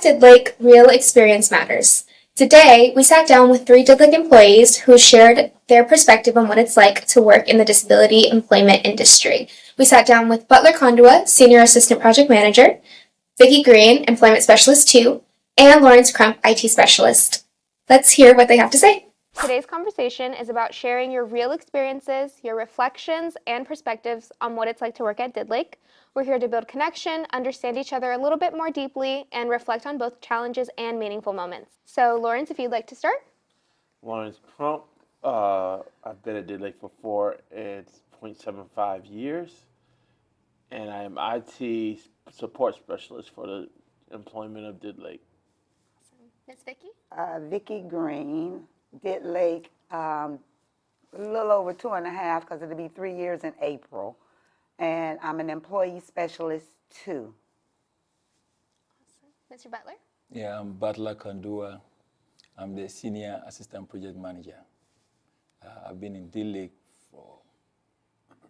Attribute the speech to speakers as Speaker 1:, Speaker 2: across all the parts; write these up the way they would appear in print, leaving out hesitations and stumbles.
Speaker 1: Didlake, real experience matters. Today, we sat down with three Didlake employees who shared their perspective on what it's like to work in the disability employment industry. We sat down with Butler Kondua, Senior Assistant Project Manager, Vicki Green, Employment Specialist 2, and Lawrence Crump, IT Specialist. Let's hear what they have to say. Today's conversation is about sharing your real experiences, your reflections, and perspectives on what it's like to work at Didlake. We're here to build connection, understand each other a little bit more deeply, and reflect on both challenges and meaningful moments. So, Lawrence, if you'd like to start.
Speaker 2: Lawrence Crump. I've been at Didlake for 0.75 years, and I am IT support specialist for the employment of Didlake.
Speaker 1: Awesome. Miss Vicki?
Speaker 3: Vicki Green, Didlake, a little over 2.5 because it'll be 3 years in April. And I'm an employee specialist too.
Speaker 1: Awesome. Mr. Butler?
Speaker 4: Yeah, I'm Butler Kondua. I'm the Senior Assistant Project Manager. I've been in Didlake for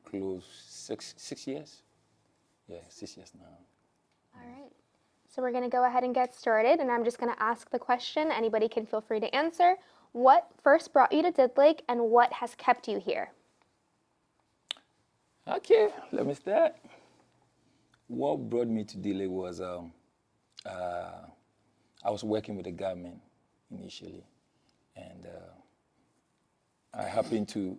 Speaker 4: close 6 years. Yeah, 6 years now.
Speaker 1: All right. So we're going to go ahead and get started, and I'm just going to ask the question. Anybody can feel free to answer. What first brought you to Didlake, and what has kept you here?
Speaker 4: Okay, let me start. What brought me to Didlake was I was working with the government initially, and I happened to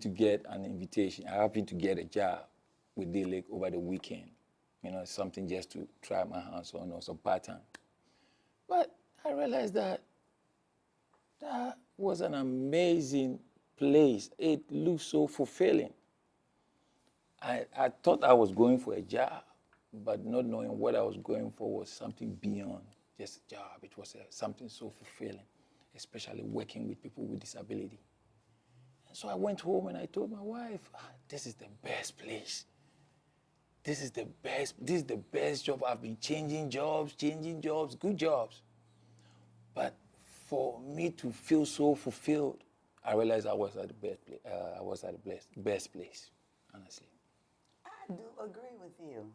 Speaker 4: get an invitation. I happened to get a job with Didlake over the weekend. You know, something just to try my hands on, or some part-time. But I realized that was an amazing place. It looked so fulfilling. I thought I was going for a job, but not knowing what I was going for was something beyond just a job. It was something so fulfilling, especially working with people with disability. And so I went home and I told my wife, this is the best place. This is the best job. I've been changing jobs, good jobs. But for me to feel so fulfilled, I realized I was at the best place. I was at the best place, honestly.
Speaker 3: I do agree with you.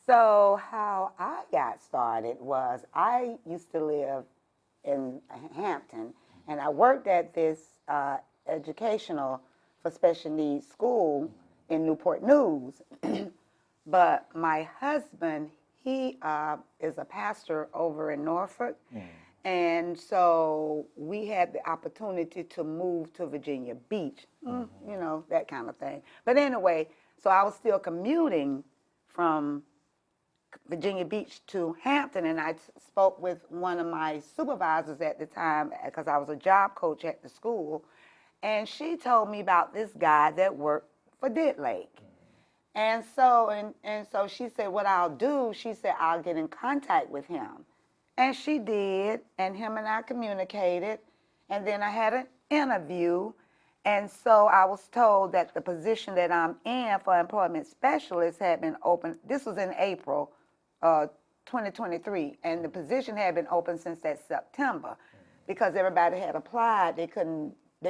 Speaker 3: So how I got started was I used to live in Hampton, and I worked at this educational for special needs school in Newport News. But my husband, he is a pastor over in Norfolk. And so we had the opportunity to move to Virginia Beach, you know, that kind of thing. But anyway, so I was still commuting from Virginia Beach to Hampton, and I spoke with one of my supervisors at the time because I was a job coach at the school, and she told me about this guy that worked for Didlake. And so so she said, what I'll do, she said, I'll get in contact with him. And she did, and him and I communicated, and then I had an interview, and so I was told that the position that I'm in for employment specialist had been open. This was in April 2023, and the position had been open since that September because everybody had applied. They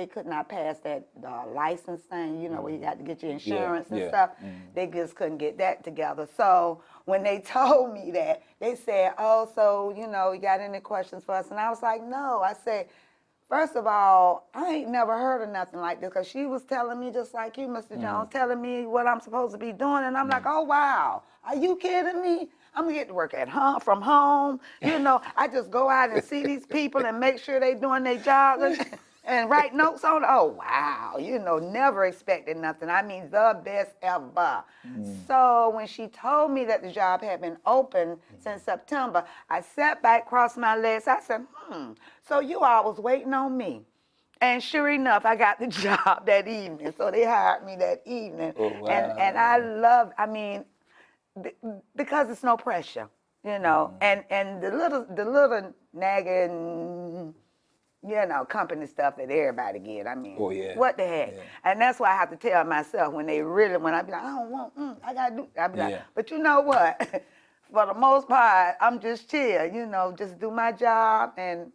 Speaker 3: could not pass that license thing, you know, where you got to get your insurance and stuff. They just couldn't get that together. So when they told me that, they said, oh, so, you know, you got any questions for us? And I was like, no. I said, first of all, I ain't never heard of nothing like this, because she was telling me, just like you, Mr. Jones, telling me what I'm supposed to be doing. And I'm like, oh, wow, are you kidding me? I'm going to get to work at home, from home. You know, I just go out and see these people and make sure they doing their job. And write notes on it. Oh, wow. You know, never expected nothing. I mean, the best ever. So when she told me that the job had been open since September, I sat back, crossed my legs. I said, so you all was waiting on me. And sure enough, I got the job that evening. So they hired me that evening.
Speaker 4: Oh, wow.
Speaker 3: And I love, I mean, because it's no pressure, you know. And the little nagging, you know, company stuff that everybody get. I mean, what the heck? Yeah. And that's why I have to tell myself when I be like, I don't want, I got to do, I be like, but you know what? For the most part, I'm just chill, you know, just do my job and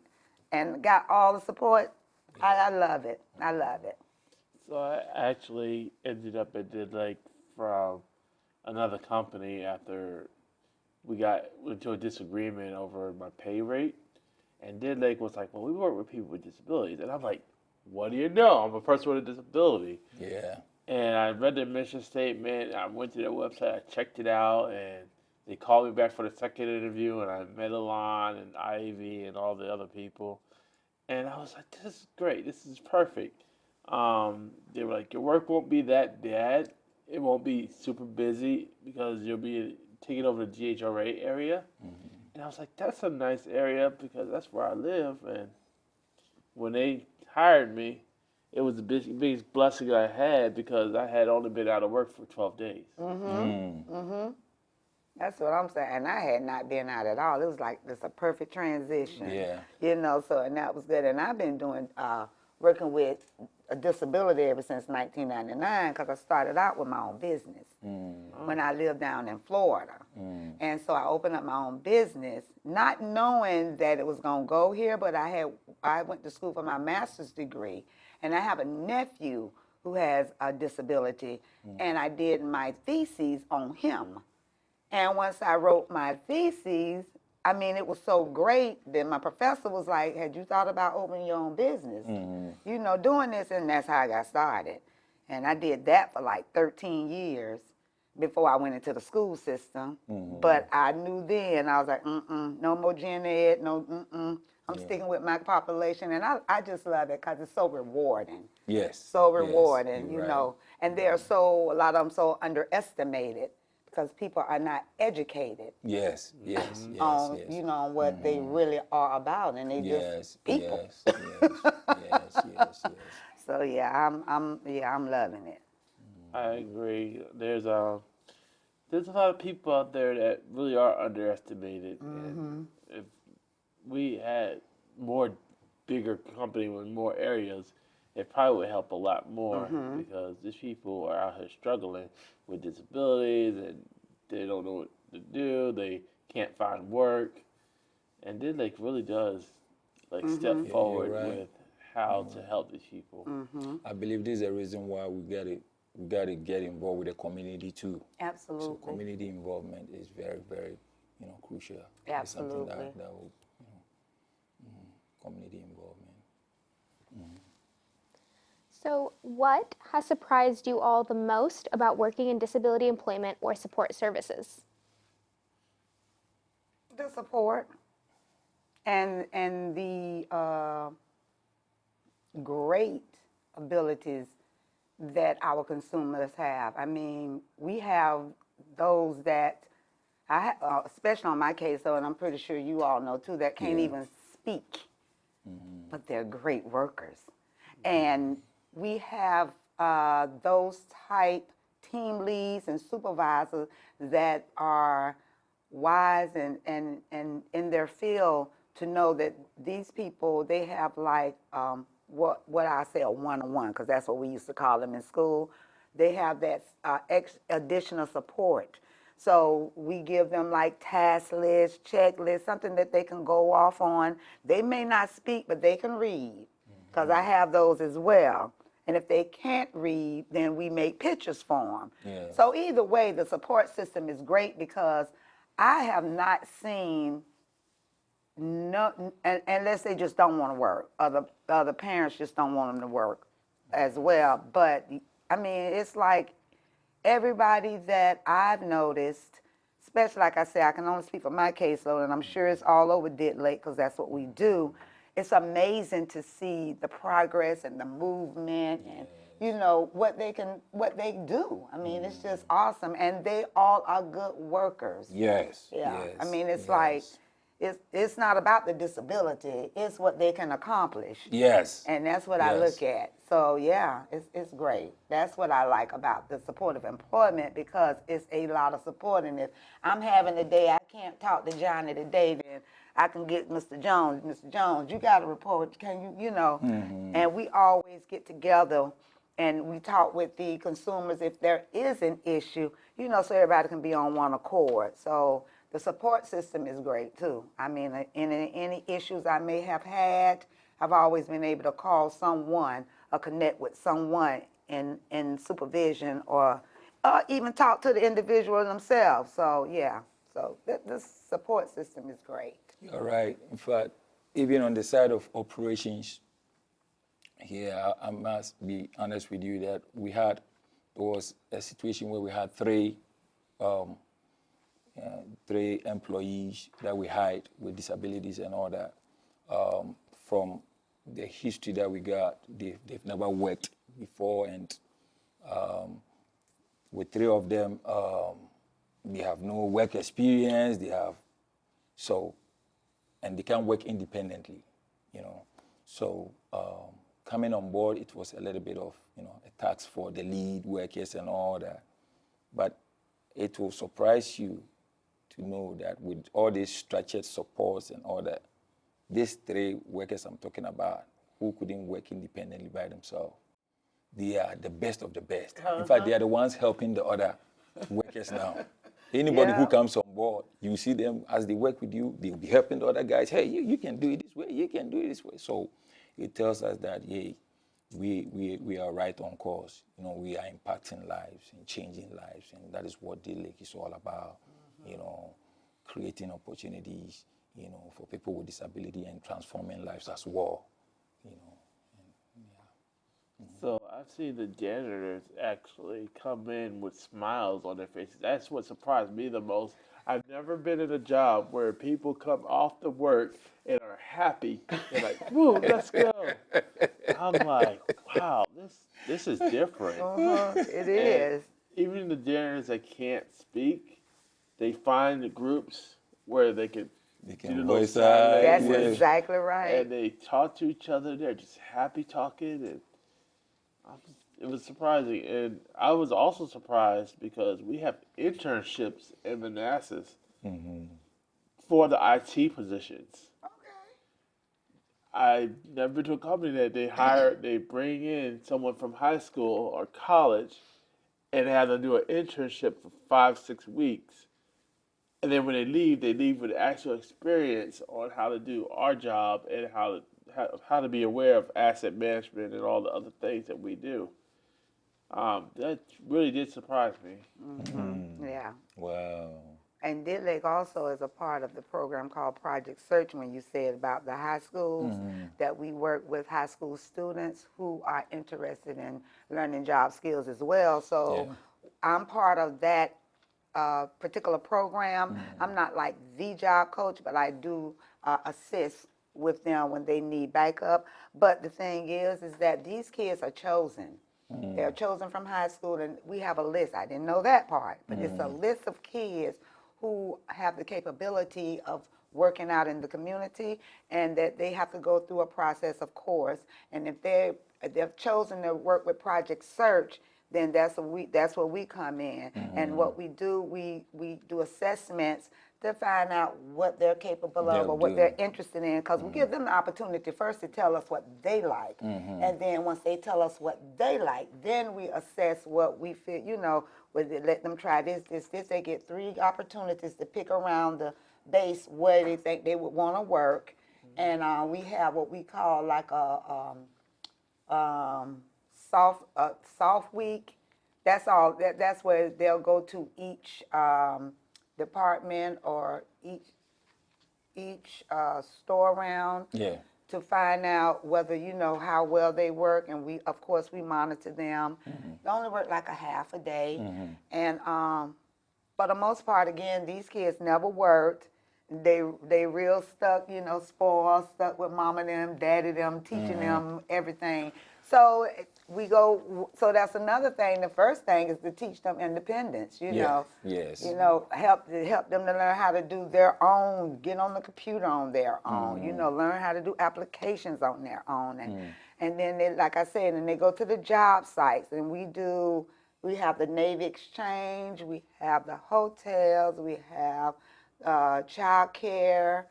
Speaker 3: got all the support. I love it. I love it.
Speaker 2: So I actually ended up at Didlake from another company after we got into a disagreement over my pay rate, and then Lake was like, "Well, we work with people with disabilities," and I'm like, "What do you know? I'm a person with a disability."
Speaker 4: Yeah.
Speaker 2: And I read the mission statement. I went to their website. I checked it out, and they called me back for the second interview. And I met Alon and Ivy and all the other people. And I was like, "This is great. This is perfect." They were like, "Your work won't be that bad. It won't be super busy because you'll be taking over the GHRA area." And I was like, "That's a nice area because that's where I live." And when they hired me, it was the biggest blessing I had because I had only been out of work for 12 days.
Speaker 3: That's what I'm saying. And I had not been out at all. It was like this a perfect transition.
Speaker 4: Yeah.
Speaker 3: You know, so and that was good. And I've been doing working with a disability ever since 1999 because I started out with my own business when I lived down in Florida. And so I opened up my own business, not knowing that it was going to go here, but I went to school for my master's degree, and I have a nephew who has a disability, and I did my thesis on him. And once I wrote my thesis, I mean, it was so great that my professor was like, "Had you thought about opening your own business? You know, doing this?" And that's how I got started. And I did that for like 13 years before I went into the school system. But I knew then, I was like, no more gen ed, no, I'm sticking with my population. And I just love it because it's so rewarding.
Speaker 4: Yes.
Speaker 3: So
Speaker 4: yes,
Speaker 3: rewarding,
Speaker 4: you're
Speaker 3: you
Speaker 4: right.
Speaker 3: know. And they're a lot of them so underestimated because people are not educated
Speaker 4: Yes. Yes. Yes.
Speaker 3: on,
Speaker 4: yes.
Speaker 3: you know, on what they really are about. And they
Speaker 4: Yes.
Speaker 3: just people.
Speaker 4: Yes. Yes. Yes.
Speaker 3: So yeah, I'm loving it.
Speaker 2: I agree. There's a lot of people out there that really are underestimated. And if we had more bigger company with more areas, it probably would help a lot more because these people are out here struggling with disabilities and they don't know what to do. They can't find work, and then like really does like step
Speaker 4: you're
Speaker 2: forward
Speaker 4: right.
Speaker 2: with how to help these people.
Speaker 4: I believe this is the reason why we got to get involved with the community too. So
Speaker 3: Absolutely.
Speaker 4: community involvement is very, very, crucial. It's something
Speaker 3: Absolutely.
Speaker 4: that will, community involvement.
Speaker 1: So, what has surprised you all the most about working in disability employment or support services?
Speaker 3: The support and the great abilities that our consumers have. I mean, we have those that especially on my case, and I'm pretty sure you all know too, that can't even speak, but they're great workers. And we have those type team leads and supervisors that are wise and in their field to know that these people, they have like what I say a one-on-one, because that's what we used to call them in school. They have that additional support. So we give them like task lists, checklists, something that they can go off on. They may not speak, but they can read, because I have those as well. And if they can't read, then we make pictures for them.
Speaker 4: Yeah.
Speaker 3: So either way, the support system is great because I have not seen unless they just don't want to work. Other parents just don't want them to work as well. But I mean, it's like everybody that I've noticed, especially like I say, I can only speak for my caseload, and I'm sure it's all over Dit Lake because that's what we do. It's amazing to see the progress and the movement and you know what they do. I mean, it's just awesome, and they all are good workers.
Speaker 4: Yes.
Speaker 3: Yeah,
Speaker 4: Yes,
Speaker 3: I mean, it's
Speaker 4: yes.
Speaker 3: like it's not about the disability; it's what they can accomplish.
Speaker 4: Yes.
Speaker 3: And that's what I look at. So yeah, it's great. That's what I like about the supportive employment, because it's a lot of support. And if I'm having a day, I can't talk to Johnny today, then I can get Mr. Jones. Mr. Jones, you got a report? Can you, you know? And we always get together and we talk with the consumers if there is an issue, you know, so everybody can be on one accord. So the support system is great too. I mean, in any issues I may have had, I've always been able to call someone or connect with someone in supervision or even talk to the individual themselves. So yeah, So the support system is great.
Speaker 4: You're right. In fact, even on the side of operations, here, I must be honest with you that there was a situation where we had three employees that we hired with disabilities and all that. From the history that we got, they've never worked before, and with three of them, they have no work experience. And they can't work independently, you know. So coming on board, it was a little bit of, a tax for the lead workers and all that. But it will surprise you to know that with all these structured supports and all that, these three workers I'm talking about who couldn't work independently by themselves, they are the best of the best. In fact, they are the ones helping the other workers now. Anybody who comes on board, you see them as they work with you, they'll be helping the other guys. Hey, you can do it this way, you can do it this way. So it tells us that, hey, we are right on course. We are impacting lives and changing lives, and that is what Deal Lake is all about. Creating opportunities, for people with disability and transforming lives as well.
Speaker 2: So I've seen the janitors actually come in with smiles on their faces. That's what surprised me the most. I've never been in a job where people come off to work and are happy. They're like, "Woo, let's go!" I'm like, "Wow, this is different."
Speaker 3: It is.
Speaker 2: Even the janitors that can't speak, they find the groups where they can
Speaker 4: voice
Speaker 2: sign
Speaker 4: out.
Speaker 3: That's
Speaker 2: language,
Speaker 3: exactly right.
Speaker 2: and they talk to each other. They're just happy talking, and it was surprising. And I was also surprised because we have internships in Manassas for the IT positions. I never been to a company that they bring in someone from high school or college and have them do an internship for 5-6 weeks. And then when they leave with actual experience on how to do our job and how to be aware of asset management and all the other things that we do. That really did surprise me.
Speaker 3: Yeah.
Speaker 4: Wow.
Speaker 3: And Deal Lake also is a part of the program called Project Search, when you said about the high schools, that we work with high school students who are interested in learning job skills as well. So I'm part of that particular program. I'm not like the job coach, but I do assist with them when they need backup. But the thing is that these kids are chosen. They're chosen from high school, and we have a list. I didn't know that part, but it's a list of kids who have the capability of working out in the community, and that they have to go through a process of course. And if they've chosen to work with Project Search, then that's where we come in. And what we do, we do assessments to find out what they're capable of or what they're interested in, because we give them the opportunity first to tell us what they like. And then once they tell us what they like, then we assess what we feel, let them try this. They get 3 opportunities to pick around the base where they think they would want to work. And we have what we call like a soft week. That's all. That's where they'll go to each department or each store around to find out whether how well they work, and we of course we monitor them. They only work like a half a day, and for the most part, again, these kids never worked. They real stuck, spoiled, stuck with mama them, daddy them, teaching them everything. So so that's another thing. The first thing is to teach them independence,
Speaker 4: Yes.
Speaker 3: help them to learn how to do their own, get on the computer on their own, learn how to do applications on their own. And then they, like I said, and they go to the job sites, and we have the Navy Exchange, we have the hotels, we have child care,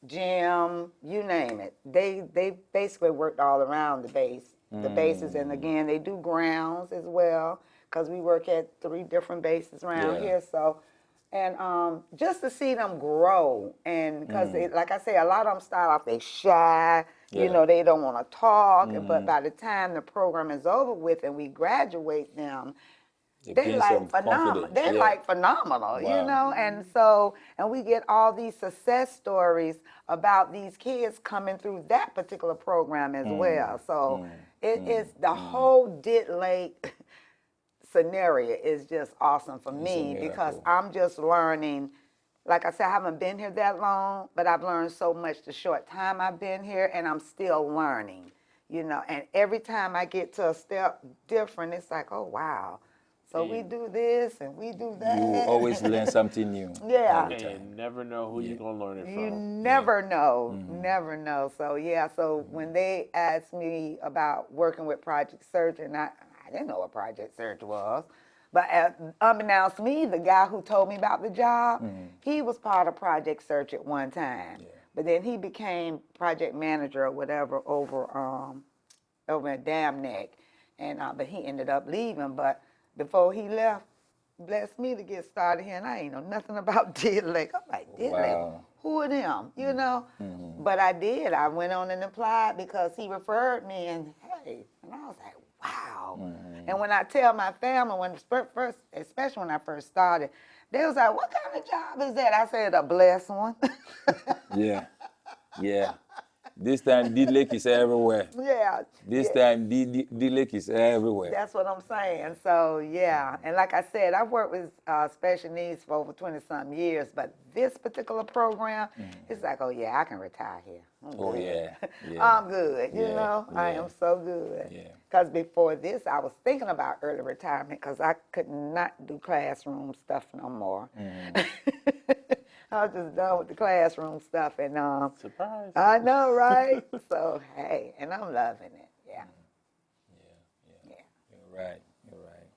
Speaker 3: gym, you name it. They basically worked all around the bases, and again, they do grounds as well, because we work at 3 different bases around here. So, and just to see them grow, and because like I say, a lot of them start off, they shy, they don't want to talk, but by the time the program is over with and we graduate them, they
Speaker 4: gain
Speaker 3: like
Speaker 4: some
Speaker 3: phenomenal.
Speaker 4: confidence.
Speaker 3: They're
Speaker 4: Yeah.
Speaker 3: like phenomenal, you
Speaker 4: Wow.
Speaker 3: know. And so, and we get all these success stories about these kids coming through that particular program as well. So it is the whole Dit Lake scenario is just awesome for
Speaker 4: It's a
Speaker 3: me because
Speaker 4: miracle.
Speaker 3: I'm just learning. Like I said, I haven't been here that long, but I've learned so much the short time I've been here, and I'm still learning, you know. And every time I get to a step different, it's like, oh, wow. So we do this and we do that.
Speaker 4: You will always learn something new.
Speaker 3: Yeah.
Speaker 4: Every
Speaker 2: And you
Speaker 4: time.
Speaker 2: never know who
Speaker 4: Yeah.
Speaker 2: you're gonna learn it
Speaker 3: You
Speaker 2: from.
Speaker 3: never know, never know. So yeah, so when they asked me about working with Project Search, and I didn't know what Project Search was, but unbeknownst to me, the guy who told me about the job, he was part of Project Search at one time, but then he became project manager or whatever over at Dam Neck, and but he ended up leaving. But before he left, blessed me to get started here, and I ain't know nothing about Dit Lake. I'm like, Dit Lake,
Speaker 4: Wow.
Speaker 3: who are them? You know? But I did. I went on and applied because he referred me, and hey, and I was like, wow. And when I tell my family, first, especially when I first started, they was like, what kind of job is that? I said, a blessed one.
Speaker 4: Yeah. Yeah. This time, D Lake is everywhere.
Speaker 3: Yeah.
Speaker 4: This
Speaker 3: yeah.
Speaker 4: time, D Lake is everywhere.
Speaker 3: That's what I'm saying. So, yeah. And like I said, I've worked with special needs for over 20-some years, but this particular program, it's like, oh, yeah, I can retire here. I'm
Speaker 4: Oh,
Speaker 3: good.
Speaker 4: yeah. Yeah.
Speaker 3: I'm good, you
Speaker 4: Yeah,
Speaker 3: know? I
Speaker 4: yeah.
Speaker 3: am so good.
Speaker 4: Yeah.
Speaker 3: Because before this, I was thinking about early retirement because I could not do classroom stuff no more. I was just done with the classroom stuff. And
Speaker 2: Surprise.
Speaker 3: I know, right? So, hey, and I'm loving it. Yeah. Yeah.
Speaker 4: You're right. You're right.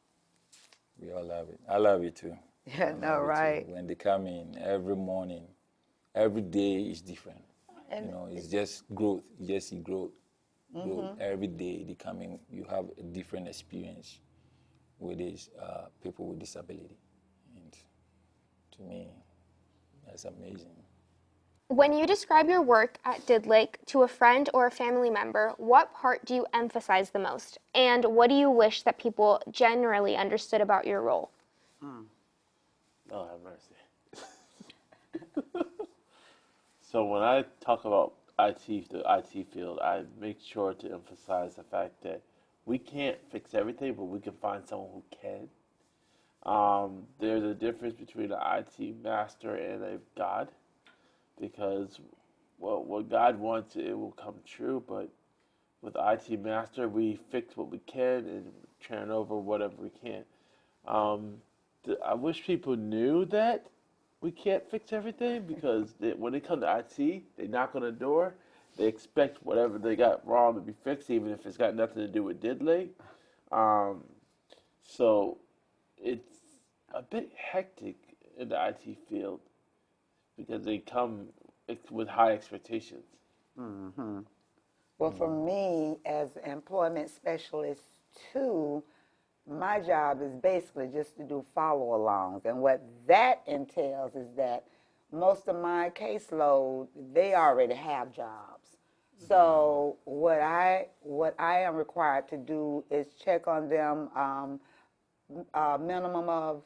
Speaker 4: We all love it. I love it too.
Speaker 3: Yeah,
Speaker 4: I
Speaker 3: no,
Speaker 4: love it too.
Speaker 3: right.
Speaker 4: When they come in every morning, every day is different.
Speaker 3: And
Speaker 4: You know, it's just growth. You just see growth. Growth. Every day they come in, you have a different experience with these people with disability. And to me, that's amazing.
Speaker 1: When you describe your work at Did Lake to a friend or a family member, what part do you emphasize the most? And what do you wish that people generally understood about your role?
Speaker 2: Oh, have mercy. So when I talk about IT, the IT field, I make sure to emphasize the fact that we can't fix everything, but we can find someone who can. There's a difference between an IT master and a God, because what God wants, it will come true. But with IT master, we fix what we can and turn over whatever we can. I wish people knew that we can't fix everything, because when they come to IT, they knock on the door, they expect whatever they got wrong to be fixed, even if it's got nothing to do with Did Lake. So it's a bit hectic in the IT field because they come with high expectations.
Speaker 3: well, for me, as an employment specialist too, my job is basically just to do follow-alongs. And what that entails is that most of my caseload, they already have jobs. So what I am required to do is check on them a minimum of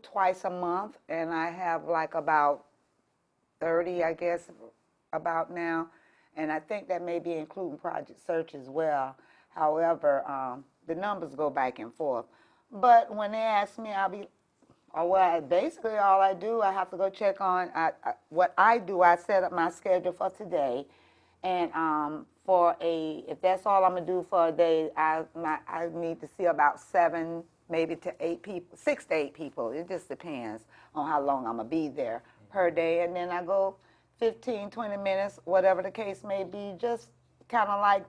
Speaker 3: twice a month, and I have like about 30, I guess, about now. And I think that may be including Project Search as well. However, the numbers go back and forth. But when they ask me, basically all I do, I have to go check on what I do. I set up my schedule for today, and if that's all I'm gonna do for a day, I need to see about 7, maybe to 8 people, 6 to 8 people. It just depends on how long I'm gonna be there per day, and then I go 15, 20 minutes, whatever the case may be, just kind of like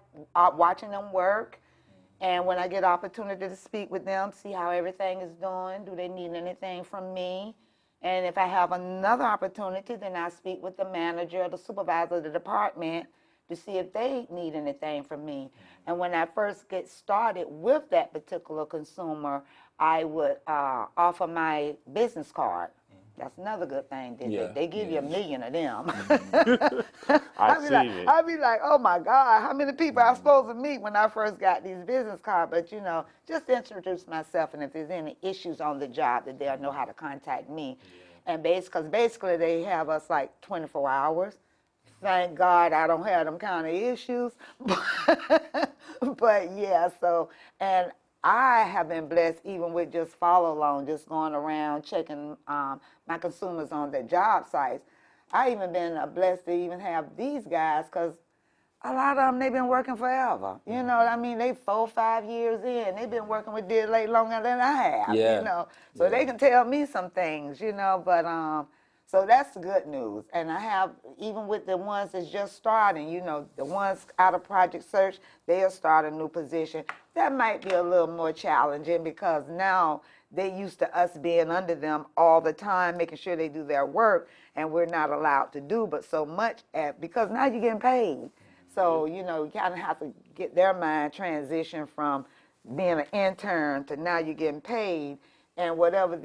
Speaker 3: watching them work. And when I get opportunity to speak with them, see how everything is doing, do they need anything from me? And if I have another opportunity, then I speak with the manager or the supervisor of the department to see if they need anything from me. And when I first get started with that particular consumer, I would offer my business card That's another good thing.
Speaker 4: Yeah,
Speaker 3: They give you $1 million of them.
Speaker 2: I've seen it.
Speaker 3: I'd be like, oh my God, how many people I was supposed to meet when I first got these business cards? But you know, just introduce myself, and if there's any issues on the job, that they'll know how to contact me. And because basically they have us like 24 hours. Thank God I don't have them kind of issues. But yeah, so, and I have been blessed even with just follow along, just going around checking my consumers on their job sites. I even been blessed to even have these guys, because a lot of them, they've been working forever. You know what I mean? They 4, 5 years in. They've been working with Dealake longer than I have,
Speaker 4: Yeah.
Speaker 3: you know. So they can tell me some things, you know, but so that's the good news. And I have, even with the ones that's just starting, you know, the ones out of Project Search, they'll start a new position. That might be a little more challenging, because now they used to us being under them all the time, making sure they do their work, and we're not allowed to do but so much because now you're getting paid. So, you know, you kind of have to get their mind transition from being an intern to now you're getting paid. And whatever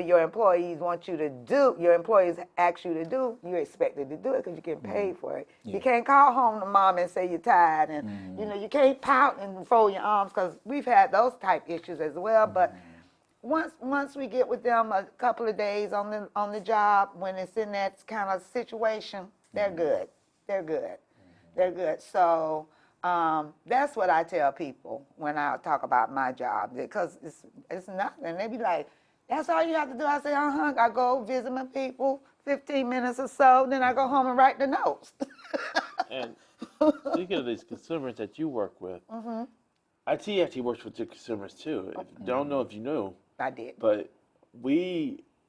Speaker 3: your employees want you to do, your employees ask you to do, you're expected to do it because you're getting paid for it. You can't call home to mom and say you're tired, and you know, you can't pout and fold your arms, because we've had those type issues as well. But once we get with them a couple of days on the job, when it's in that kind of situation, they're good. They're good. They're good. So that's what I tell people when I talk about my job, because it's nothing. They be like, that's all you have to do. I say, I go visit my people, 15 minutes or so, then I go home and write the notes.
Speaker 2: And speaking of these consumers that you work with, IT actually works with your consumers too. Don't know if you knew,
Speaker 3: I did.
Speaker 2: but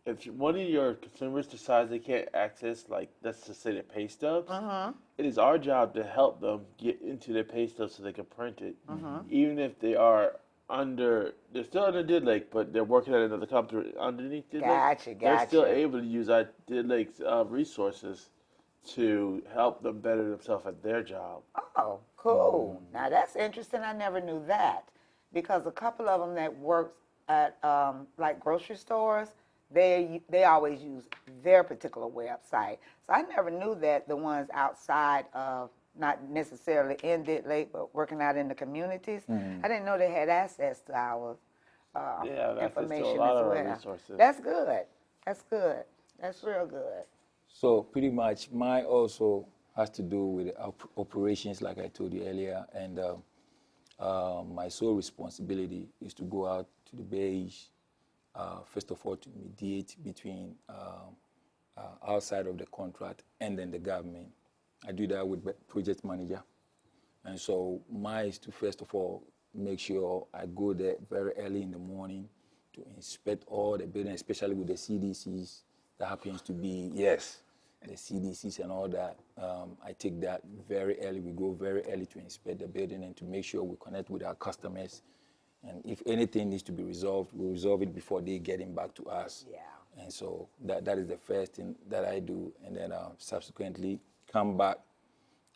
Speaker 2: if one of your consumers decides they can't access, like, let's just say their pay stubs, it is our job to help them get into their pay stubs so they can print it, even if they are they're still under Dealake, but they're working at another company underneath Dealake. They're still able to use our Dealake's resources to help them better themselves at their job.
Speaker 3: Oh, cool. Now that's interesting. I never knew that, because a couple of them that works at like grocery stores, they always use their particular website. So I never knew that the ones outside of, not necessarily in Dealake, but working out in the communities, I didn't know they had access to our information
Speaker 2: a lot
Speaker 3: as
Speaker 2: of
Speaker 3: well.
Speaker 2: our resources.
Speaker 3: That's good. That's good. That's real good.
Speaker 4: So pretty much mine also has to do with operations, like I told you earlier, and my sole responsibility is to go out to the base, first of all, to mediate between outside of the contract and then the government. I do that with project manager. And so mine is to, first of all, make sure I go there very early in the morning to inspect all the buildings, especially with the CDCs. That happens to be, the CDCs and all that. I take that very early. We go very early to inspect the building and to make sure we connect with our customers. And if anything needs to be resolved, we resolve it before they get it back to us.
Speaker 3: Yeah.
Speaker 4: And so that is the first thing that I do. And then subsequently come back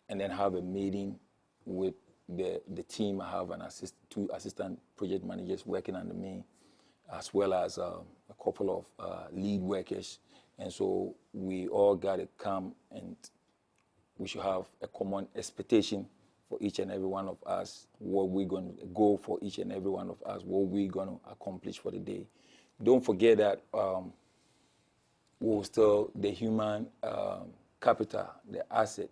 Speaker 4: and then have a meeting with the team. I have two assistant project managers working under me, as well as a couple of lead workers. And so we all got to come, and we should have a common expectation for each and every one of us, what we're going to go for each and every one of us, what we're going to accomplish for the day. Don't forget that we're still the human capital, the asset,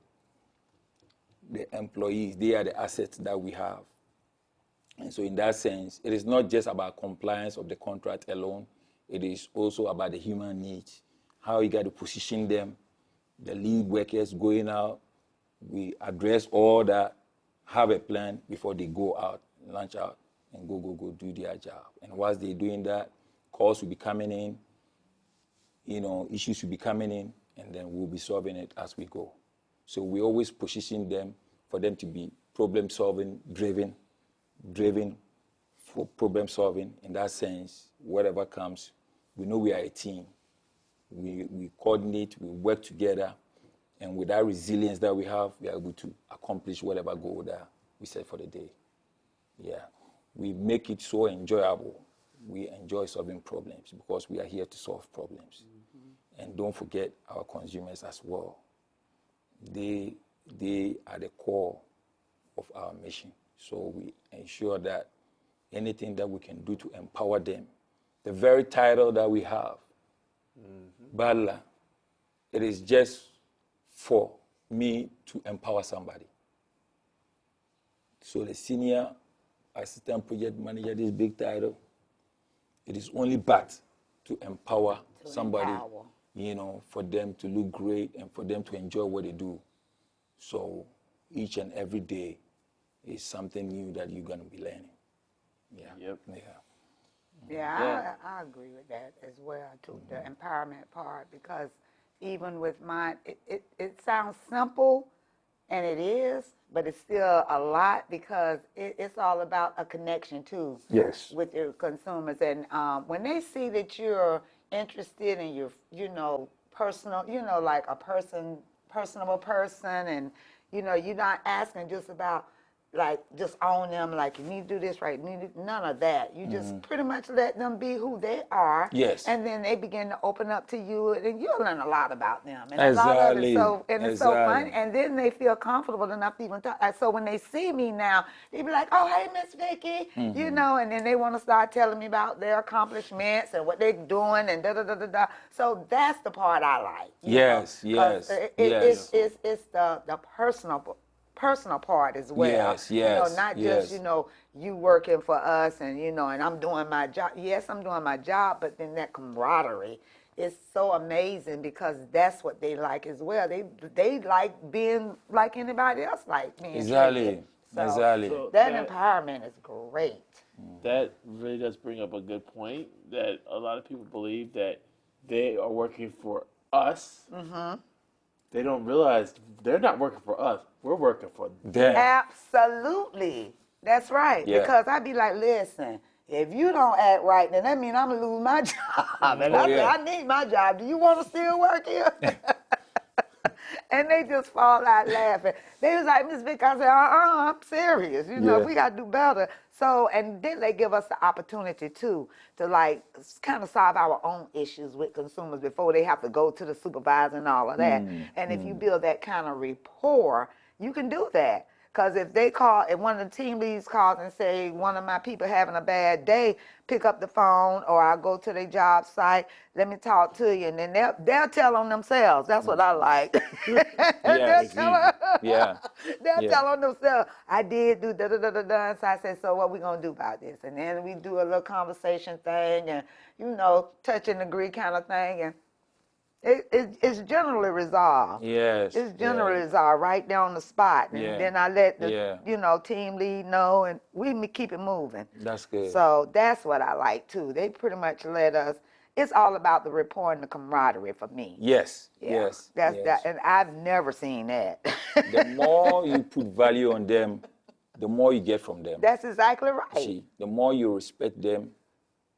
Speaker 4: the employees, they are the assets that we have. And so in that sense, it is not just about compliance of the contract alone, it is also about the human needs, how you got to position them, the lead workers going out. We address all that, have a plan before they go out, launch out, and go do their job. And whilst they're doing that, calls will be coming in, issues will be coming in, and then we'll be solving it as we go. So we always position them for them to be problem-solving, driven for problem-solving. In that sense, whatever comes, we know we are a team. We coordinate, we work together, and with that resilience that we have, we are able to accomplish whatever goal that we set for the day. Yeah, we make it so enjoyable. we enjoy solving problems because we are here to solve problems. And don't forget our consumers as well. They are the core of our mission. So we ensure that anything that we can do to empower them, the very title that we have, Badla, it is just for me to empower somebody. So the senior assistant project manager, this big title, it is only backed to empower somebody,
Speaker 3: empower.
Speaker 4: For them to look great and for them to enjoy what they do. So each and every day is something new that you're going to be learning. Yeah.
Speaker 2: Yep.
Speaker 4: Yeah.
Speaker 3: Yeah, I agree with that as well, too, the empowerment part, because even with mine, it sounds simple, and it is, but it's still a lot because it's all about a connection, too,
Speaker 4: Yes.
Speaker 3: with your consumers. And when they see that you're interested in your, personal, like a personable person, and, you're not asking just about, like, just own them, like, you need to do this right, none of that. You just pretty much let them be who they are.
Speaker 4: Yes.
Speaker 3: And then they begin to open up to you, and you'll learn a lot about them. And a lot of it, it's so fun. And then they feel comfortable enough to even talk. So when they see me now, they be like, oh, hey, Miss Vicky, and then they want to start telling me about their accomplishments and what they're doing and da-da-da-da-da. So that's the part I like.
Speaker 4: Yes, yes, yes.
Speaker 3: It's the personal part as well.
Speaker 4: Yes, yes,
Speaker 3: not
Speaker 4: yes.
Speaker 3: just, you working for us and, and I'm doing my job. Yes, I'm doing my job, but then that camaraderie is so amazing because that's what they like as well. They like being like anybody else like being
Speaker 4: Exactly,
Speaker 3: treated. So
Speaker 4: exactly.
Speaker 2: So
Speaker 3: that empowerment is great.
Speaker 2: That really does bring up a good point that a lot of people believe that they are working for us. They don't realize they're not working for us. We're working for them.
Speaker 3: Absolutely. That's right.
Speaker 4: Yeah.
Speaker 3: Because I'd be like, listen, if you don't act right, then that means I'm going to lose my job. And I need my job. Do you want to still work here? And they just fall out laughing. They was like, Miss Vick, I said, I'm serious. We got to do better. So, and then they give us the opportunity, too, to, like, kind of solve our own issues with consumers before they have to go to the supervisor and all of that. And if you build that kind of rapport, you can do that. Because if they call, if one of the team leads calls and say, one of my people having a bad day, pick up the phone, or I'll go to their job site, let me talk to you. And then they'll tell on themselves. That's what I like.
Speaker 4: Yes.
Speaker 3: They'll tell on themselves, I did do da-da-da-da-da. So I said, so what we going to do about this? And then we do a little conversation thing and, touch and agree kind of thing. And it's generally resolved.
Speaker 4: Yes.
Speaker 3: It's generally resolved right there on the spot. And then I let the, team lead know, and we keep it moving.
Speaker 4: That's good.
Speaker 3: So that's what I like, too. They pretty much let us, it's all about the rapport and the camaraderie for me.
Speaker 4: Yes,
Speaker 3: Yeah.
Speaker 4: yes.
Speaker 3: That's
Speaker 4: yes.
Speaker 3: that, and I've never seen that.
Speaker 4: The more you put value on them, the more you get from them.
Speaker 3: That's exactly right.
Speaker 4: See, the more you respect them,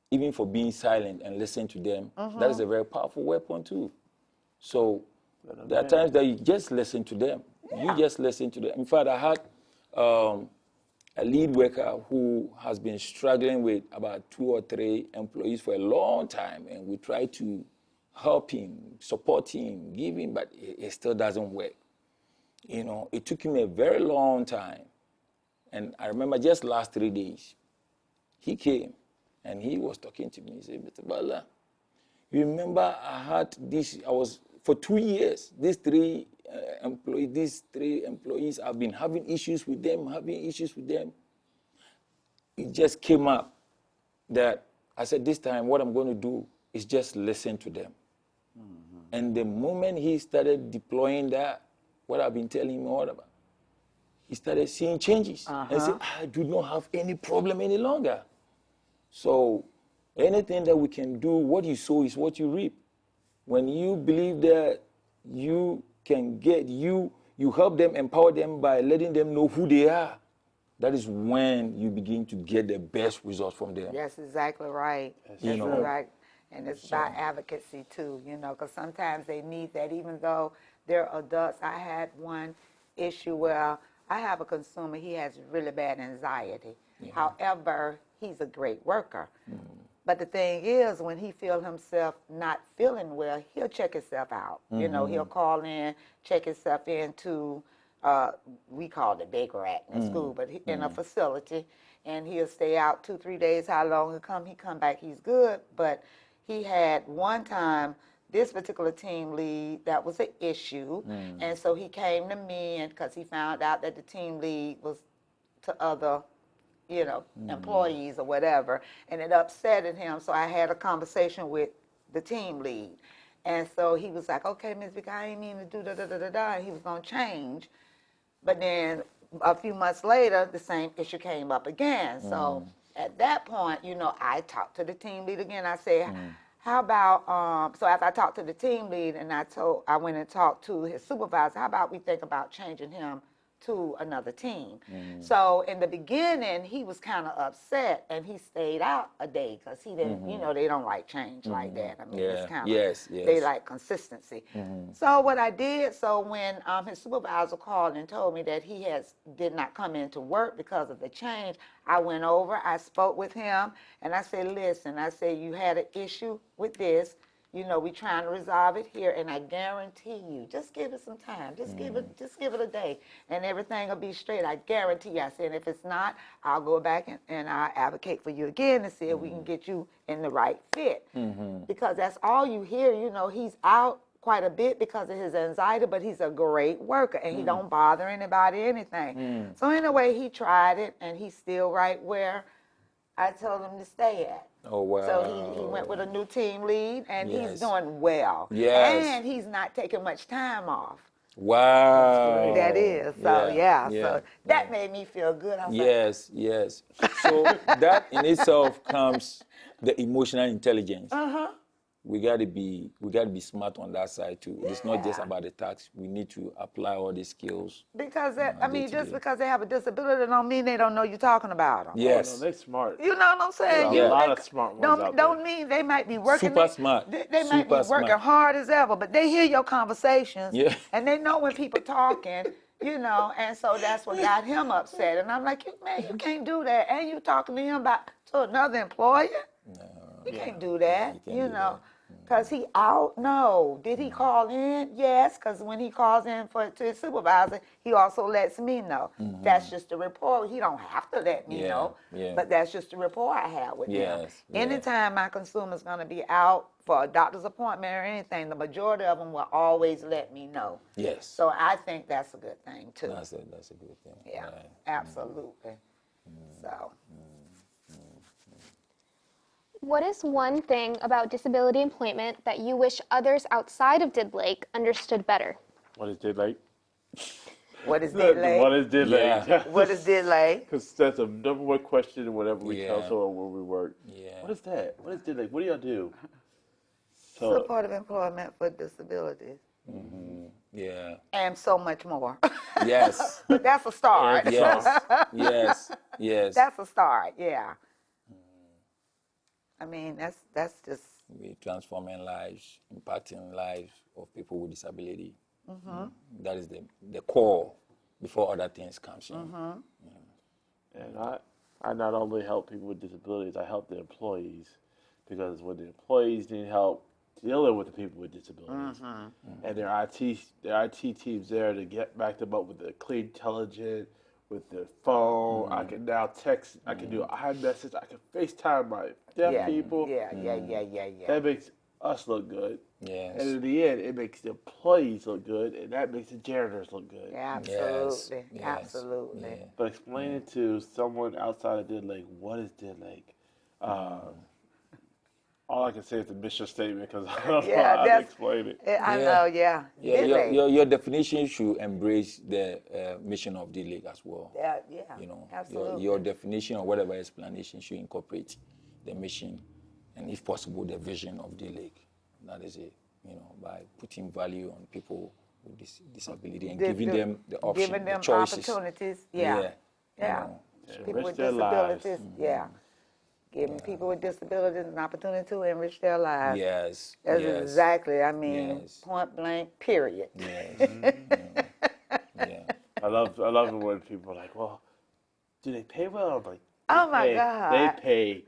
Speaker 4: even for being silent and listen to them, that is a very powerful weapon too. So there are times that you just listen to them. You just listen to them. In fact, I had a lead worker who has been struggling with about 2 or 3 employees for a long time, and we try to help him, support him, give him, but it still doesn't work. It took him a very long time. And I remember just last 3 days, he came and he was talking to me. He said, Mr. Bala, you remember for 2 years, these three employees, I've been having issues with them. It just came up that I said, this time what I'm going to do is just listen to them. And the moment he started deploying that, what I've been telling him all about, he started seeing changes and said, I do not have any problem any longer. So anything that we can do, what you sow is what you reap. When you believe that you can you help them, empower them by letting them know who they are, that is when you begin to get the best results from them.
Speaker 3: That's exactly right. That's right. And it's about advocacy too, because sometimes they need that, even though they're adults. I had one issue where I have a consumer, he has really bad anxiety. However, he's a great worker. But the thing is, when he feel himself not feeling well, he'll check himself out. You know, he'll call in, check himself into, we call it Baker Act in school, but in a facility, and he'll stay out 2-3 days. How long he come back, he's good. But he had one time, this particular team lead, that was an issue, and so he came to me, and because he found out that the team lead was to other employees or whatever, and it upsetted him. So I had a conversation with the team lead. And so he was like, okay, Ms. Vick, I ain't mean to do da-da-da-da-da, and he was going to change. But then a few months later, the same issue came up again. So at that point, I talked to the team lead again. I said, how about, so after I talked to the team lead and I went and talked to his supervisor, how about we think about changing him to another team? So in the beginning, he was kind of upset, and he stayed out a day because he didn't, they don't like change like that. I mean, it's kind of, they like consistency. So what I did, when his supervisor called and told me that he did not come into work because of the change, I went over, I spoke with him, and I said, listen, you had an issue with this. We trying to resolve it here, and I guarantee you, just give it some time. Just give it a day, and everything will be straight. I guarantee you. I said, if it's not, I'll go back and I'll advocate for you again to see if we can get you in the right fit. Because that's all you hear. He's out quite a bit because of his anxiety, but he's a great worker, and he don't bother anybody, anything. So anyway, he tried it, and he's still right where I told him to stay at.
Speaker 4: Oh, wow.
Speaker 3: So he went with a new team lead, and he's doing well.
Speaker 4: Yes.
Speaker 3: And he's not taking much time off.
Speaker 4: Wow.
Speaker 3: That is. So,
Speaker 4: Yeah.
Speaker 3: So that made me feel good. I was
Speaker 4: Yes. So that in itself comes the emotional intelligence. We got to be smart on that side too. It's not just about the tax. We need to apply all the skills.
Speaker 3: Because just because they have a disability don't mean they don't know you're talking about them.
Speaker 4: Yes.
Speaker 2: Oh, no, they're smart.
Speaker 3: You know what I'm saying?
Speaker 2: There's a lot of smart ones out
Speaker 3: Don't
Speaker 2: there.
Speaker 3: mean they might be working.
Speaker 4: Super smart.
Speaker 3: They might be
Speaker 4: Super
Speaker 3: working
Speaker 4: smart.
Speaker 3: hard as ever, but they hear your conversations.
Speaker 4: Yeah.
Speaker 3: And they know when people talking, and so that's what got him upset. And I'm like, man, you can't do that. And you talking to him to another employer? No. You can't do that,
Speaker 4: You can't do that.
Speaker 3: Because he out? No. Did he call in? Yes, because when he calls in to his supervisor, he also lets me know. That's just a report. He don't have to let me know, but that's just a report I have with him.
Speaker 4: Yes, yeah.
Speaker 3: Anytime my consumer's going to be out for a doctor's appointment or anything, the majority of them will always let me know.
Speaker 4: Yes.
Speaker 3: So I think that's a good thing, too.
Speaker 4: That's a good thing.
Speaker 3: Yeah,
Speaker 4: Right.
Speaker 3: absolutely. So...
Speaker 1: What is one thing about disability employment that you wish others outside of Did Lake understood better?
Speaker 2: What is Did Lake?
Speaker 3: What is Did Lake?
Speaker 2: What is Did Lake?
Speaker 4: Yeah.
Speaker 3: What is Did Lake?
Speaker 2: Because that's a number one question whenever we tell
Speaker 4: Yeah.
Speaker 2: someone where we work.
Speaker 4: Yeah.
Speaker 2: What is that? What is Did Lake? What do y'all do? So,
Speaker 3: Supportive employment for disabilities.
Speaker 4: Yeah.
Speaker 3: And so much more.
Speaker 4: Yes.
Speaker 3: But that's a start.
Speaker 4: Yes.
Speaker 3: That's a start, yeah. I mean, that's just...
Speaker 4: We're transforming lives, impacting lives of people with disability. That is the core before other things comes in.
Speaker 2: and I not only help people with disabilities, I help the employees. Because when the employees need help dealing with the people with disabilities, and their IT team's there to back them up with the clean intelligent, with the phone. I can now text. I can do iMessage. I can FaceTime my deaf people.
Speaker 3: Yeah.
Speaker 2: That makes us look good.
Speaker 4: Yes.
Speaker 2: And in the end, it makes the employees look good, and that makes the janitors look good.
Speaker 3: Absolutely.
Speaker 4: Yes.
Speaker 3: Absolutely.
Speaker 4: Yeah.
Speaker 2: But explaining to someone outside of Did Lake, what is Did Lake? All I can say is the mission statement because I don't know how to explain it.
Speaker 3: I know, yeah. Did Lake.
Speaker 4: Your definition should embrace the mission of Did Lake as well.
Speaker 3: Yeah, absolutely.
Speaker 4: Your definition or whatever explanation should incorporate the mission and, if possible, the vision of Did Lake. That is it. By putting value on people with disability and giving them the option,
Speaker 3: giving them
Speaker 4: the choices.
Speaker 3: opportunities.
Speaker 4: Yeah.
Speaker 3: People with
Speaker 2: their lives.
Speaker 3: disabilities. Giving people with disabilities an opportunity to enrich their lives.
Speaker 4: Yes.
Speaker 3: That's
Speaker 4: yes.
Speaker 3: exactly,
Speaker 4: Yes.
Speaker 3: point blank, period.
Speaker 4: Yes. Yeah.
Speaker 2: I love it when people are like, well, do they pay well? I'm like,
Speaker 3: Oh, my
Speaker 2: They
Speaker 3: God.
Speaker 2: pay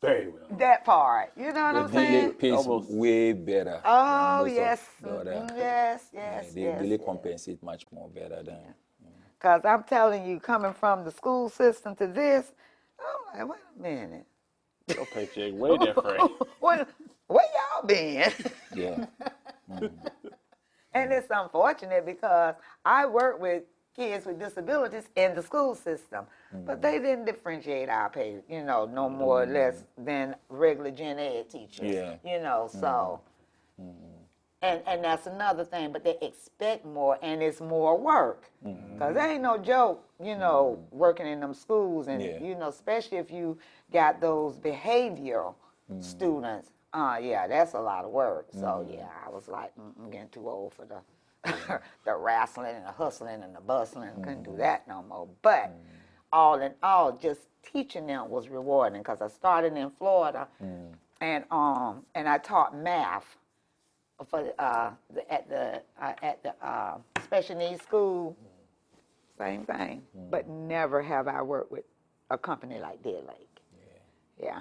Speaker 2: very well.
Speaker 3: That part. You know what I'm
Speaker 4: The delay
Speaker 3: saying?
Speaker 4: pays
Speaker 2: Almost.
Speaker 4: way better.
Speaker 3: Oh,
Speaker 4: than most
Speaker 3: yes.
Speaker 4: Of the other.
Speaker 3: Yes,
Speaker 4: Yeah,
Speaker 3: yes,
Speaker 4: they
Speaker 3: yes.
Speaker 4: delay compensate much more better than.
Speaker 3: Because I'm telling you, coming from the school system to this, I'm like, wait a minute.
Speaker 2: Your paycheck way different.
Speaker 3: where y'all been?
Speaker 4: Yeah.
Speaker 3: And it's unfortunate because I work with kids with disabilities in the school system, but they didn't differentiate our pay, no more or less than regular gen ed teachers.
Speaker 4: Yeah.
Speaker 3: So, and that's another thing, but they expect more and it's more work. Because there ain't no joke, working in them schools and,
Speaker 4: Yeah.
Speaker 3: especially if you got those behavioral students. Yeah, that's a lot of work. So, yeah, I was like, I'm getting too old for the wrestling and the hustling and the bustling. Couldn't do that no more. But all in all, just teaching them was rewarding because I started in Florida and I taught math for at the special needs school. Same thing. But never have I worked with a company like Dead Lake. Yeah.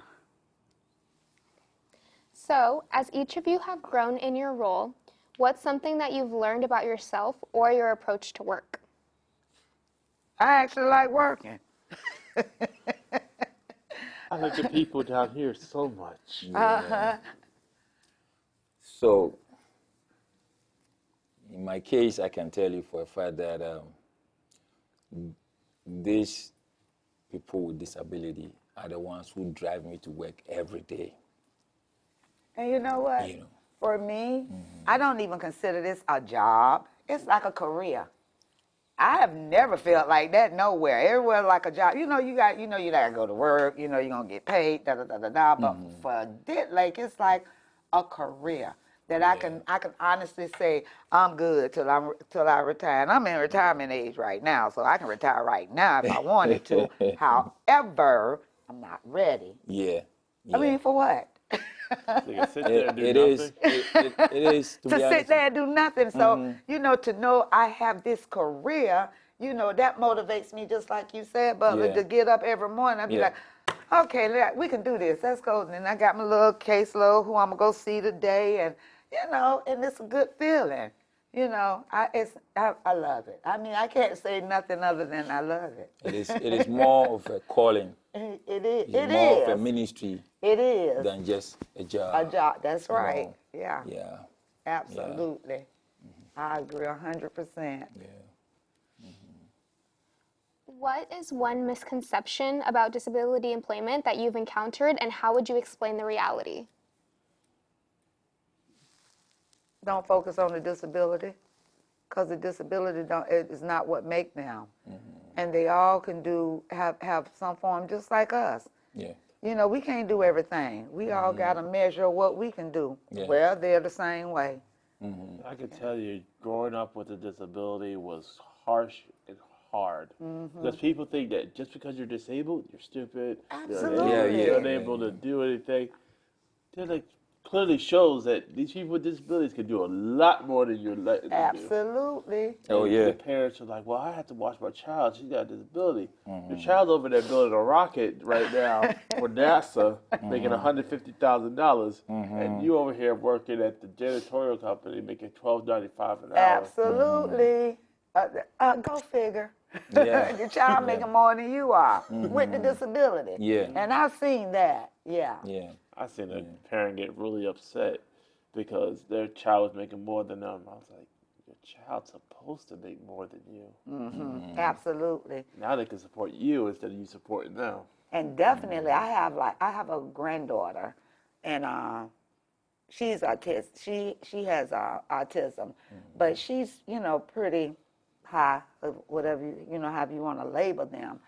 Speaker 1: So, as each of you have grown in your role, what's something that you've learned about yourself or your approach to work?
Speaker 3: I actually like working.
Speaker 2: I like the people down here so much.
Speaker 4: So, in my case, I can tell you for a fact that these people with disability are the ones who drive me to work every day.
Speaker 3: And you know what?
Speaker 4: You know.
Speaker 3: For me, I don't even consider this a job. It's like a career. I have never felt like that nowhere. Everywhere like a job. You gotta go to work. You're gonna get paid. Da da da da da. But for Dead Lake, it's like a career that I can honestly say I'm good till I retire. And I'm in retirement age right now, so I can retire right now if I wanted to. However, I'm not ready.
Speaker 4: Yeah.
Speaker 3: I mean, for what?
Speaker 2: They can sit there and do
Speaker 4: It
Speaker 2: nothing.
Speaker 4: is. It is to
Speaker 3: To
Speaker 4: be
Speaker 3: sit
Speaker 4: honest.
Speaker 3: there and do nothing. So, to know I have this career, that motivates me just like you said, Butler,
Speaker 4: Yeah.
Speaker 3: to get up every morning. I'd be
Speaker 4: Yeah.
Speaker 3: like, okay, we can do this. Let's go. And then I got my little caseload who I'm going to go see today. And, and it's a good feeling. I love it. I mean, I can't say nothing other than I love it.
Speaker 4: It is more of a calling.
Speaker 3: It is.
Speaker 4: It's more of a ministry
Speaker 3: It is.
Speaker 4: than just a job.
Speaker 3: A job. That's
Speaker 4: you
Speaker 3: right.
Speaker 4: know.
Speaker 3: Yeah.
Speaker 4: Yeah.
Speaker 3: Absolutely. I agree 100%.
Speaker 4: Yeah.
Speaker 1: What is one misconception about disability employment that you've encountered, and how would you explain the reality?
Speaker 3: Don't focus on the disability, because the disability is not what make them. And they all can have some form just like us.
Speaker 4: Yeah.
Speaker 3: We can't do everything. We all got to measure what we can do.
Speaker 4: Yeah.
Speaker 3: Well, they're the same way.
Speaker 2: I can tell you, growing up with a disability was harsh and hard. Because people think that just because you're disabled, you're stupid.
Speaker 3: Absolutely.
Speaker 2: You're unable to do anything. They're like, clearly shows that these people with disabilities can do a lot more than you're letting them do.
Speaker 3: Absolutely.
Speaker 4: Oh
Speaker 2: And
Speaker 4: yeah.
Speaker 2: the parents are like, well, I have to watch my child. She's got a disability. Your child's over there building a rocket right now for NASA, making $150,000, and you over here working at the janitorial company making $12.95 an hour.
Speaker 3: Absolutely. Go figure.
Speaker 4: Yeah.
Speaker 3: Your child making more than you are with the disability.
Speaker 4: Yeah.
Speaker 3: And I've seen that. Yeah.
Speaker 4: Yeah.
Speaker 2: I seen a parent get really upset because their child was making more than them. I was like, your child's supposed to make more than you.
Speaker 3: Absolutely.
Speaker 2: Now they can support you instead of you supporting them.
Speaker 3: And definitely, I have a granddaughter, and she's autistic. She has autism, but she's pretty high, whatever however you want to label them.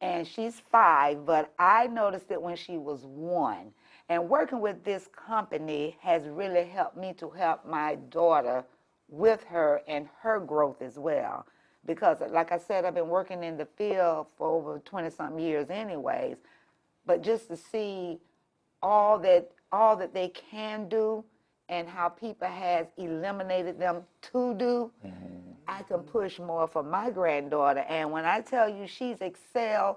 Speaker 3: And she's 5, but I noticed it when she was 1. And working with this company has really helped me to help my daughter with her and her growth as well. Because, like I said, I've been working in the field for over 20-something years anyways. But just to see all that they can do and how people has eliminated them to do, I can push more for my granddaughter. And when I tell you she's excelled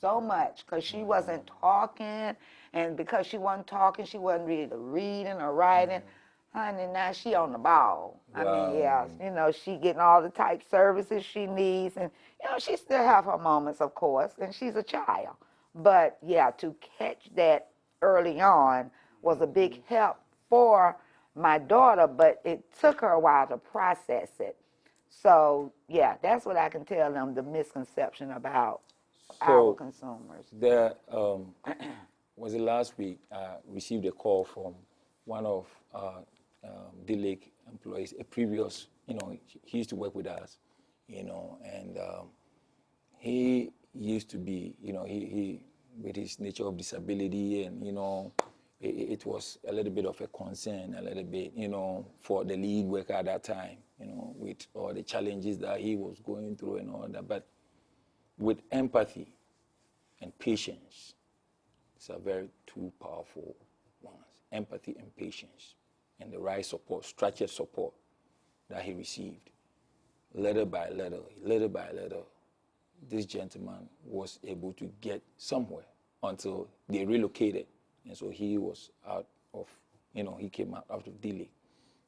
Speaker 3: so much because she wasn't talking, and because she wasn't talking, she wasn't really reading or writing. Honey, now she on the ball. I mean, yeah, you know, she getting all the type services she needs, and you know, she still have her moments, of course, and she's a child. But yeah, to catch that early on was a big help for my daughter, but it took her a while to process it. So yeah, that's what I can tell them, the misconception about our consumers.
Speaker 4: There was it last week? I received a call from one of D-Lake employees, a previous, you know, he used to work with us, you know, and he used to be, you know, he with his nature of disability, and you know, it was a little bit of a concern, a little bit, you know, for the lead worker at that time, you know, with all the challenges that he was going through and all that. But with empathy and patience, it's a very two powerful ones. Empathy and patience, and the right support, structured support that he received, letter by letter, this gentleman was able to get somewhere until they relocated. And so he was out of, you know, he came out of D-Lake.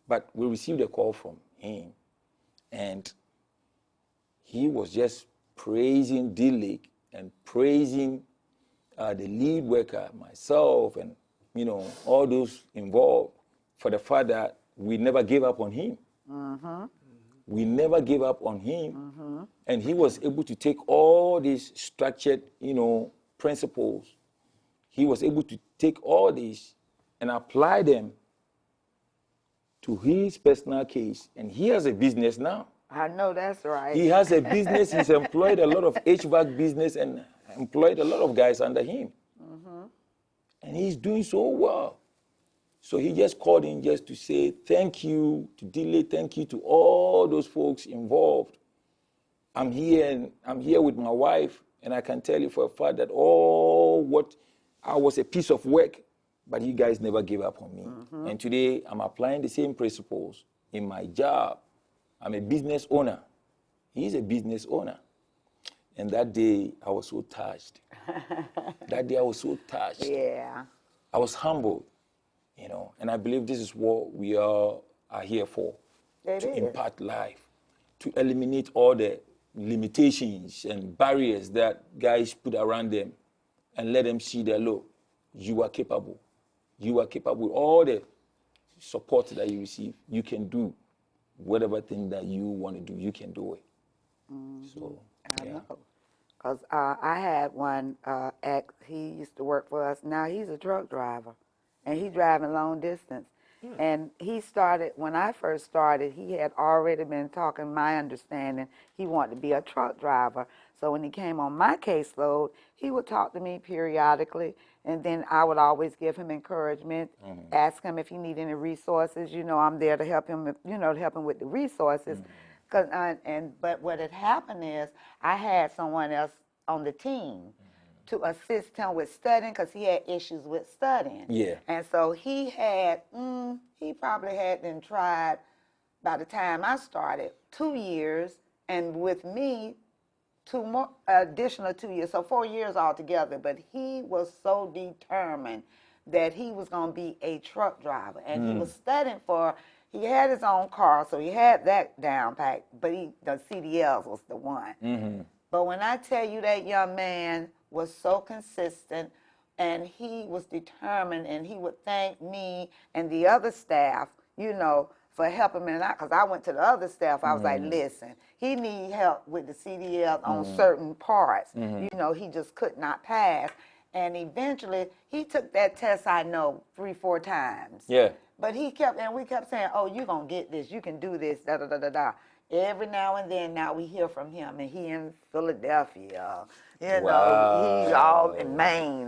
Speaker 4: But we received a call from him, and he was just praising D-Lake and praising the lead worker, myself, and, you know, all those involved for the fact that we never gave up on him. We never gave up on him. And he was able to take all these structured, you know, principles. He was able to take all these and apply them to his personal case. And he has a business now.
Speaker 3: I know that's right.
Speaker 4: He has a business. He's employed a lot of HVAC business and employed a lot of guys under him. And he's doing so well. So he just called in just to say thank you to D-Lake, thank you to all those folks involved. I'm here, and I'm here with my wife, and I can tell you for a fact that I was a piece of work, but you guys never gave up on me. And today I'm applying the same principles in my job. I'm a business owner. He's a business owner. And that day I was so touched. That day I was so touched.
Speaker 3: Yeah.
Speaker 4: I was humbled, you know, and I believe this is what we all are here for, to impart life, to eliminate all the limitations and barriers that guys put around them, and let them see that, look, you are capable. You are capable. All the support that you receive, you can do whatever thing that you want to do, you can do it. So,
Speaker 3: I know. Because I had one ex, he used to work for us. Now he's a truck driver, and he's driving long distance. And he started, when I first started, he had already been talking, my understanding, he wanted to be a truck driver. So when he came on my caseload, he would talk to me periodically, and then I would always give him encouragement, ask him if he need any resources. You know, I'm there to help him, you know, to help him with the resources. But what had happened is I had someone else on the team to assist him with studying, because he had issues with studying.
Speaker 4: Yeah.
Speaker 3: And so he had, he probably had been tried, by the time I started, 2 years, and with me, additional 2 years, so 4 years altogether. But he was so determined that he was going to be a truck driver, and he was studying for. He had his own car, so he had that down packed, but the CDLs was the one. But when I tell you that young man was so consistent, and he was determined, and he would thank me and the other staff, you know, for helping me out, because I went to the other staff, I was like, listen, he need help with the CDLs on certain parts. You know, he just could not pass. And eventually, he took that test, I know, 3-4 times.
Speaker 4: Yeah.
Speaker 3: But we kept saying, oh, you're going to get this, you can do this, da-da-da-da-da. Every now and then, now we hear from him, and he in Philadelphia, you know, he's all in Maine.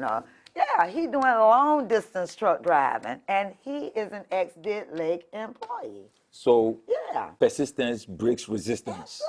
Speaker 3: Yeah, he doing long distance truck driving, and he is an ex-Lake employee.
Speaker 4: So
Speaker 3: Yeah.
Speaker 4: persistence breaks resistance.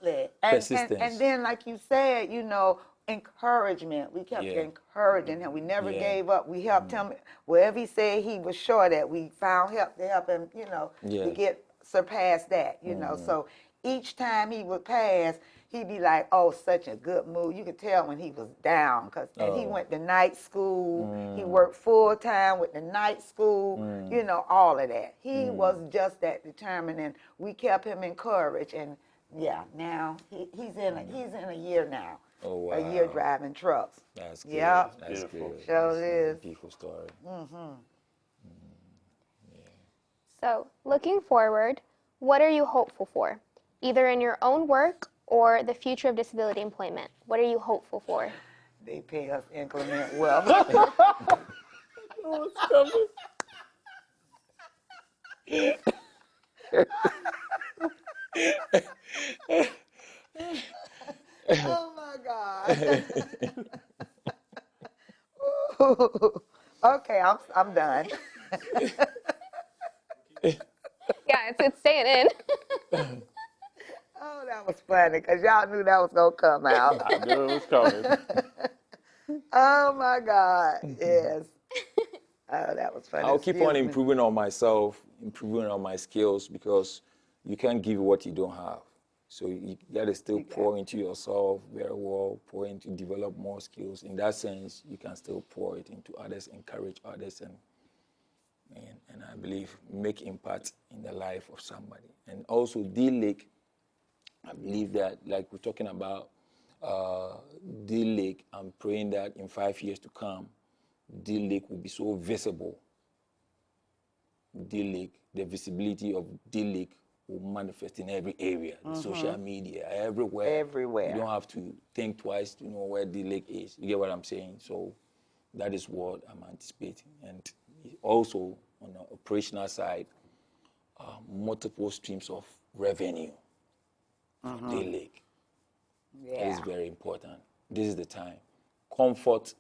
Speaker 3: Absolutely.
Speaker 4: Persistence.
Speaker 3: And then, like you said, you know, encouragement. We kept encouraging him. We never gave up. We helped him wherever he said he was short at. We found help to help him, you know, to surpass that, you know. So each time he would pass, he'd be like, oh, such a good mood. You could tell when he was down, and he went to night school. He worked full time with the night school, you know, all of that. He was just that determined, and we kept him encouraged. And yeah, now he's in a year now.
Speaker 4: Oh, wow.
Speaker 3: A year driving trucks.
Speaker 4: That's good.
Speaker 3: Yep.
Speaker 4: That's
Speaker 2: Beautiful.
Speaker 4: good.
Speaker 3: Sure
Speaker 4: That's
Speaker 3: is.
Speaker 4: a beautiful story.
Speaker 1: So, looking forward, what are you hopeful for? Either in your own work or the future of disability employment. What are you hopeful for?
Speaker 3: They pay us inclement weather. Oh my God. Okay, I'm done.
Speaker 1: Yeah, it's staying in.
Speaker 3: Oh, that was funny because y'all knew that was gonna come out.
Speaker 2: I knew it was coming.
Speaker 3: Oh my God, yes. Oh, that was funny.
Speaker 4: I'll keep
Speaker 3: Excuse
Speaker 4: on
Speaker 3: me.
Speaker 4: improving on myself, improving on my skills, because you can't give what you don't have. So you got to still pour into yourself very well, pour into develop more skills. In that sense, you can still pour it into others, encourage others, and I believe make impact in the life of somebody. And also D-Lake, I believe that, like we're talking about D-Lake, I'm praying that in 5 years to come, D-Lake will be so visible. D-Lake, the visibility of D-Lake will manifest in every area, the social media, everywhere.
Speaker 3: Everywhere.
Speaker 4: You don't have to think twice to know where D-Lake is. You get what I'm saying? So that is what I'm anticipating. And also, on the operational side, multiple streams of revenue for D-Lake. That is
Speaker 3: Yeah.
Speaker 4: very important. This is the time. Comfort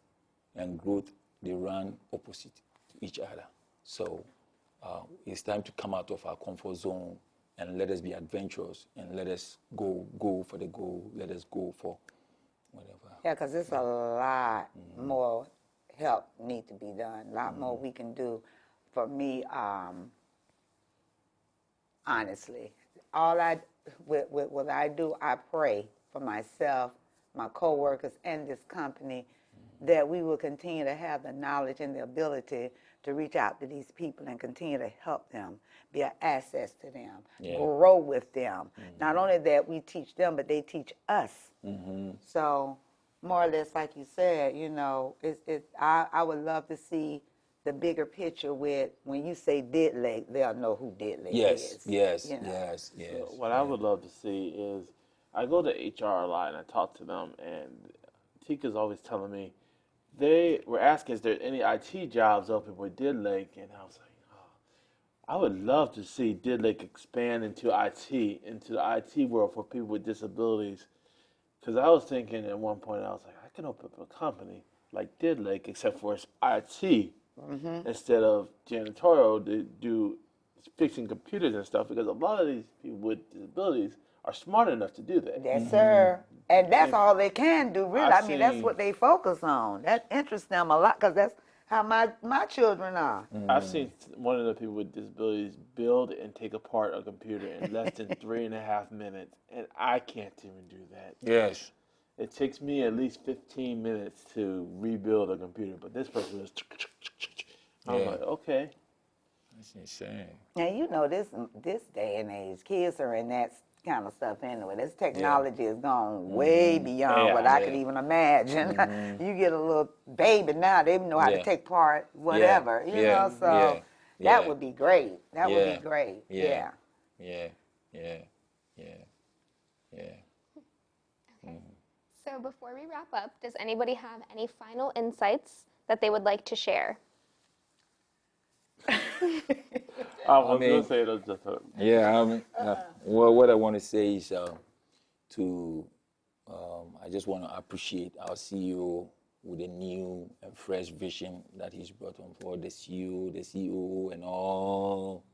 Speaker 4: and growth, they run opposite to each other. So it's time to come out of our comfort zone and let us be adventurous and let us go for the goal. Let us go for whatever.
Speaker 3: Yeah, because it's a lot more help need to be done. A lot more we can do. For me, honestly, what I do, I pray for myself, my coworkers, and this company that we will continue to have the knowledge and the ability to reach out to these people and continue to help them, be an asset to them, grow with them. Not only that we teach them, but they teach us. So more or less, like you said, you know, I would love to see the bigger picture with, when you say D-Lake, they'll know who D-Lake is.
Speaker 4: Yes,
Speaker 3: you know.
Speaker 4: yes.
Speaker 2: What I would love to see is, I go to HR a lot and I talk to them, and Tika's always telling me they were asking, is there any IT jobs open with D-Lake? And I was like, oh, I would love to see D-Lake expand into the IT world for people with disabilities. Because I was thinking at one point, I was like, I can open up a company like D-Lake, except for it's IT instead of janitorial, to do fixing computers and stuff. Because a lot of these people with disabilities are smart enough to do that.
Speaker 3: Yes, sir. And that's all they can do, really.
Speaker 2: I've
Speaker 3: I mean, that's
Speaker 2: seen-
Speaker 3: what they focus on. That interests them a lot because that's how my children are.
Speaker 2: I've seen one of the people with disabilities build and take apart a computer in less than 3.5 minutes, and I can't even do that.
Speaker 4: Yes.
Speaker 2: It takes me at least 15 minutes to rebuild a computer, but this person was. I'm
Speaker 4: Yeah.
Speaker 2: like, okay.
Speaker 4: That's insane.
Speaker 3: Now, you know, this day and age, kids are in that kind of stuff anyway. This technology has gone way beyond what I could even imagine. You get a little baby now, they know how to take part whatever, you know, so that would be great. That would be great. Yeah.
Speaker 1: So before we wrap up, does anybody have any final insights that they would like to share?
Speaker 2: I was
Speaker 4: mean-
Speaker 2: going to say it was just a.
Speaker 4: Yeah, well, what I want to say is I just want to appreciate our CEO with a new and fresh vision that he's brought on board, the CEO, the COO, and all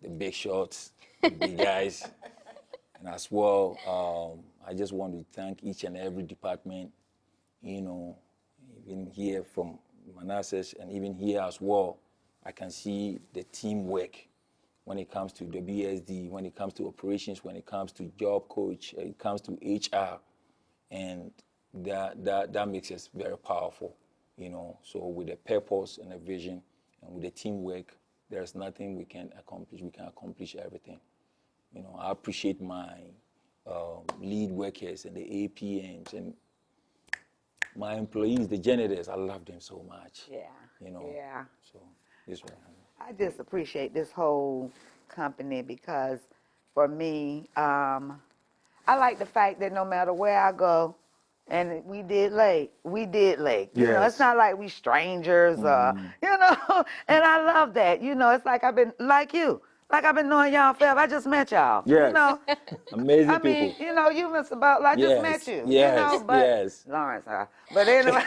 Speaker 4: the big shots, the big guys. And as well, I just want to thank each and every department, you know, even here from Manassas and even here as well. I can see the teamwork when it comes to the BSD, when it comes to operations, when it comes to job coach, it comes to HR, and that makes us very powerful, you know. So with a purpose and a vision, and with the teamwork, there's nothing we can accomplish. We can accomplish everything. You know, I appreciate my lead workers and the APMs and my employees, the janitors. I love them so much.
Speaker 3: Yeah.
Speaker 4: You know.
Speaker 3: Yeah.
Speaker 4: So this one.
Speaker 3: I just appreciate this whole company because for me, I like the fact that no matter where I go, and we did lake. You know, it's
Speaker 4: Yes.
Speaker 3: not like we strangers or, you know, and I love that. You know, it's like I've been, like you, like I've been knowing y'all forever. I just met y'all.
Speaker 4: Yes.
Speaker 3: You know,
Speaker 4: Amazing
Speaker 3: I
Speaker 4: people.
Speaker 3: mean, you know, you must about, like, just met you.
Speaker 4: Yes.
Speaker 3: You know, but
Speaker 4: Yes.
Speaker 3: Lawrence, but anyway.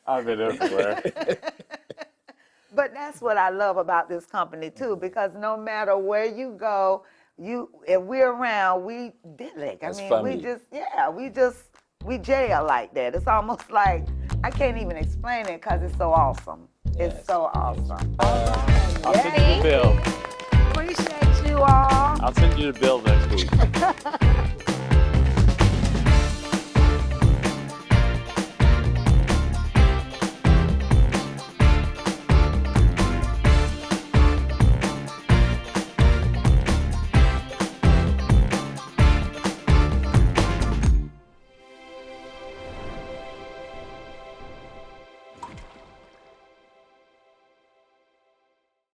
Speaker 2: I've been everywhere.
Speaker 3: But that's what I love about this company too, because no matter where you go, if we're around, we diddlick. I
Speaker 4: As
Speaker 3: mean,
Speaker 4: family.
Speaker 3: we jail like that. It's almost like I can't even explain it because it's so awesome. It's
Speaker 4: Yes.
Speaker 3: so awesome. All right,
Speaker 2: I'll send you the bill.
Speaker 3: appreciate you all.
Speaker 2: I'll send you the bill next week.